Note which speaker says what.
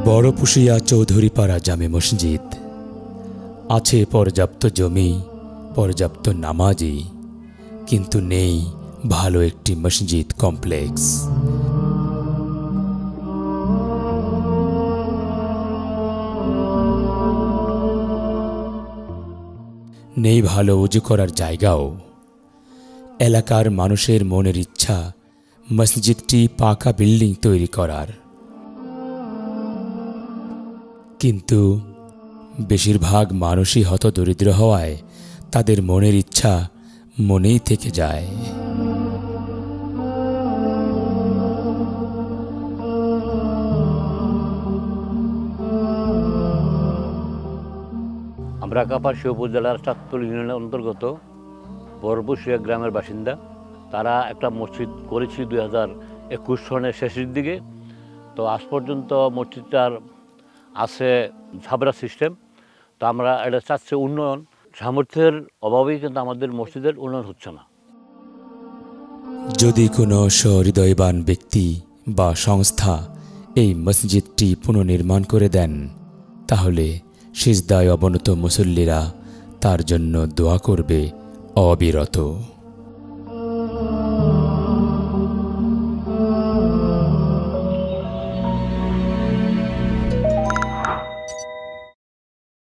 Speaker 1: বড়পুশিয়া চৌধুরীপাড়া জামে মসজিদ। আছে পর্যাপ্ত জমি, পর্যাপ্ত নামাজি, কিন্তু নেই ভালো একটি মসজিদ কমপ্লেক্স। নেই ভালো উজু করার জায়গাও। এলাকার মানুষের মনের ইচ্ছা মসজিদটি পাকা বিল্ডিং তৈরি করার, কিন্তু বেশিরভাগ মানুষই হতদরিদ্র হওয়ায় তাদের মনের ইচ্ছা মনেই থেকে যায়।
Speaker 2: আমরা কাপাসিয়া উপজেলার চাঁদপুর ইউনিয়নের অন্তর্গত বড়পুশিয়া গ্রামের বাসিন্দা। তারা একটা মসজিদ করেছি 2021 সনের শেষের দিকে। তো আজ পর্যন্ত মসজিদটার আছে ঝাবরা সিস্টেম। তো আমরা এটা চাচ্ছি উন্নয়ন, সামর্থ্যের অভাবেই কিন্তু আমাদের মসজিদের উন্নয়ন হচ্ছে না।
Speaker 1: যদি কোনো সহৃদয়বান ব্যক্তি বা সংস্থা এই মসজিদটি পুনর্নির্মাণ করে দেন, তাহলে সিজদায় অবনত মুসল্লিরা তার জন্য দোয়া করবে অবিরত।